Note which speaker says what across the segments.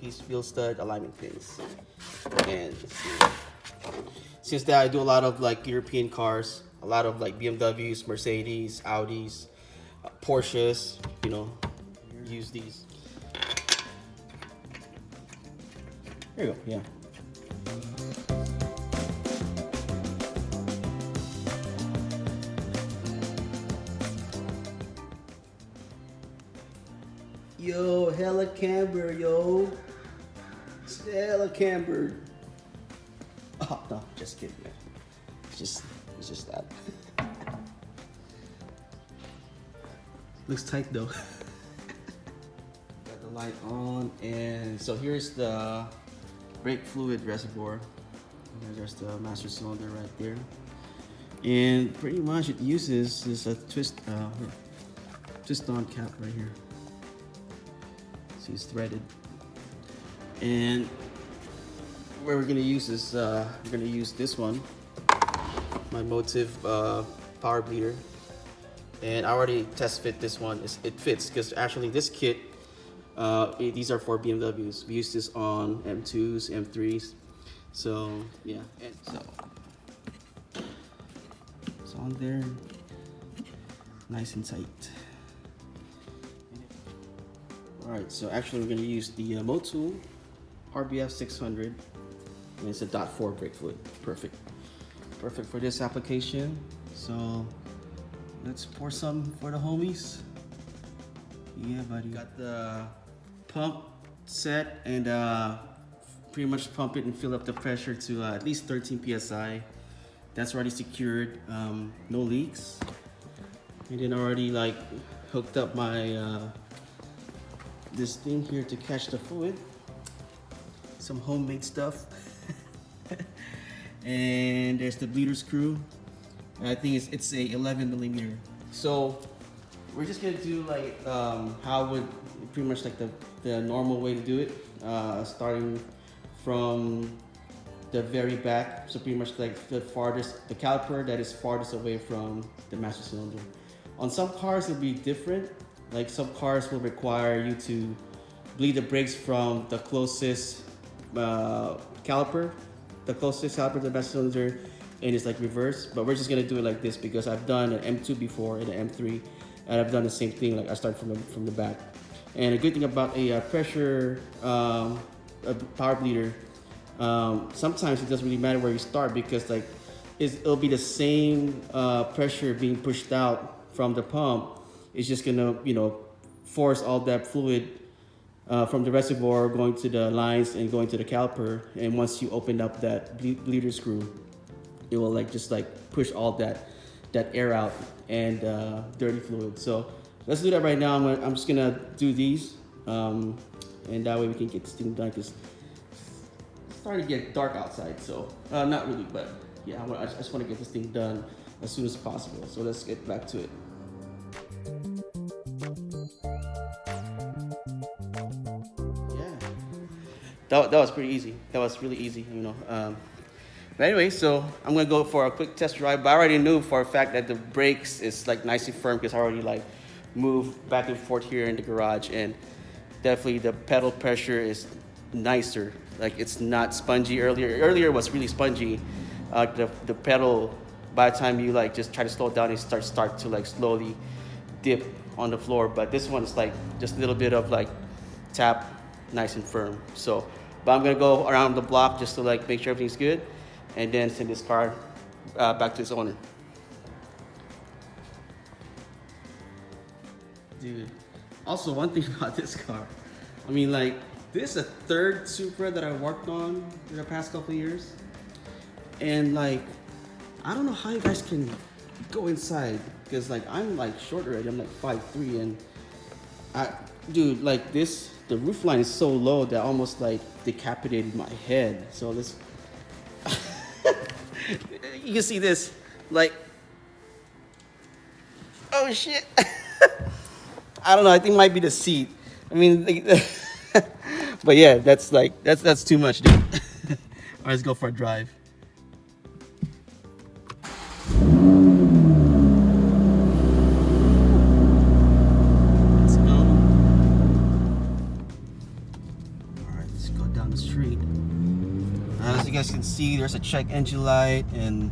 Speaker 1: piece wheel stud alignment pins. And let's see. Since that I do a lot of like European cars, a lot of like BMWs, Mercedes, Audis, Porsches, you know, use these. There you go, yeah. Yo, hella camber, yo. It's hella cambered. Oh no, just kidding, man. It's just that. Looks tight though. Got the light on, and so here's the brake fluid reservoir. And there's the master cylinder right there. And pretty much it uses this twist-on cap right here. See, it's threaded. And where we're gonna use is we're gonna use this one, my Motive power bleeder. And I already test fit this one. It fits because actually this kit, these are for BMWs. We use this on M2s, M3s. So yeah, and so it's on there, nice and tight. All right, so actually we're gonna use the Motul RBF 600, and it's a .4 brake fluid. Perfect for this application. So let's pour some for the homies. Yeah, buddy. Got the pump set and pretty much pump it and fill up the pressure to at least 13 psi. That's already secured, no leaks. And then already like hooked up my this thing here to catch the fluid. Some homemade stuff. And there's the bleeder screw. I think it's a 11 millimeter. So we're just gonna do like how would pretty much like the normal way to do it, starting from the very back. So pretty much like the caliper that is farthest away from the master cylinder. On some cars it'll be different. Like some cars will require you to bleed the brakes from the closest caliper to the master cylinder, and it's like reverse. But we're just gonna do it like this because I've done an M2 before and an M3, and I've done the same thing. Like I start from the back. And a good thing about a pressure a power bleeder, sometimes it doesn't really matter where you start because like it'll be the same pressure being pushed out from the pump. It's just gonna, you know, force all that fluid from the reservoir going to the lines and going to the caliper. And once you open up that bleeder screw, it will like just like push all that air out and dirty fluid. So let's do that right now. I'm just gonna do these, and that way we can get this thing done because it's starting to get dark outside. So not really, but yeah, I just want to get this thing done as soon as possible. So let's get back to it. That was pretty easy. That was really easy, you know. But anyway, so I'm gonna go for a quick test drive. But I already knew for a fact that the brakes is like nicely firm because I already like moved back and forth here in the garage, and definitely the pedal pressure is nicer. Like it's not spongy. Earlier was really spongy. The pedal, by the time you like just try to slow it down, it start to like slowly dip on the floor. But this one is like just a little bit of like tap, nice and firm. So, but I'm gonna go around the block just to like make sure everything's good, and then send this car back to its owner. Dude, also one thing about this car, I mean like this is a third Supra that I worked on in the past couple of years, and like I don't know how you guys can go inside because like I'm like short already. I'm like 5'3", and dude, like this, the roof line is so low that almost like decapitated my head. So this, you can see this, like, oh shit. I don't know, I think it might be the seat. I mean, but yeah, that's like, that's too much, dude. All right, let's go for a drive. see there's a check engine light, and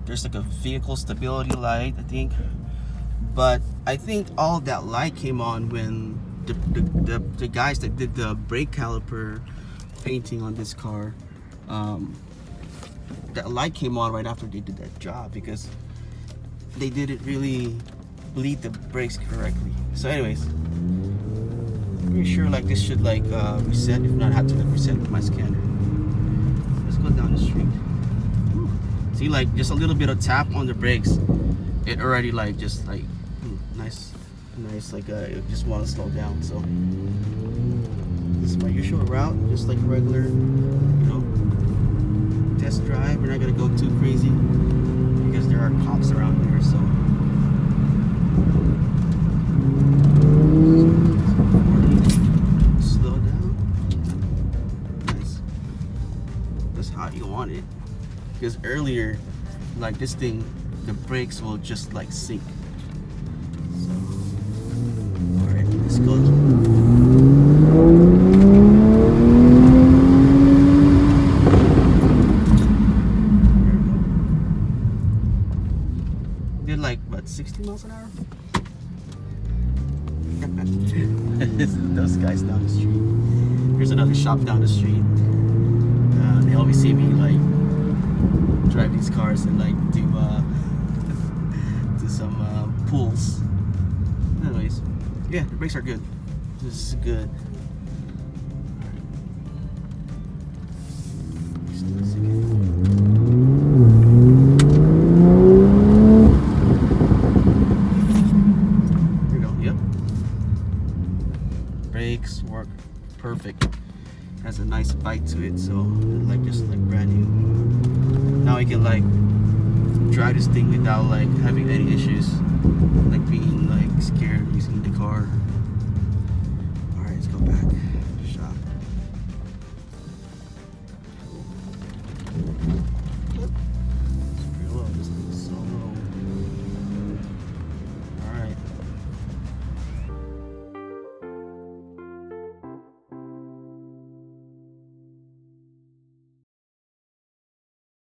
Speaker 1: there's like a vehicle stability light, I think. But I think all that light came on when the guys that did the brake caliper painting on this car, that light came on right after they did that job, because they didn't really bleed the brakes correctly. So anyways, pretty sure like this should like reset. If not, I have to like reset with my scanner. Let's go down the street. Whew. See, like just a little bit of tap on the brakes, it already like just like nice like it just want to slow down. So this is my usual route, just like regular, you know, test drive. We're not gonna go too crazy because there are cops around here. So slow down. Nice. That's how you want it. Because earlier, like this thing, the brakes will just like sink. So, all right, let's go. Did like what, 60 miles an hour? Those guys down the street. There's another shop down the street. They always see me like drive these cars and like do some pulls. Anyways, yeah, the brakes are good. This is good. Here we go. Yep. Brakes work perfect. Has a nice bite to it, so like just like brand new. Now I can like drive this thing without like having any issues, like being like scared using the car. All right, let's go back. Shop.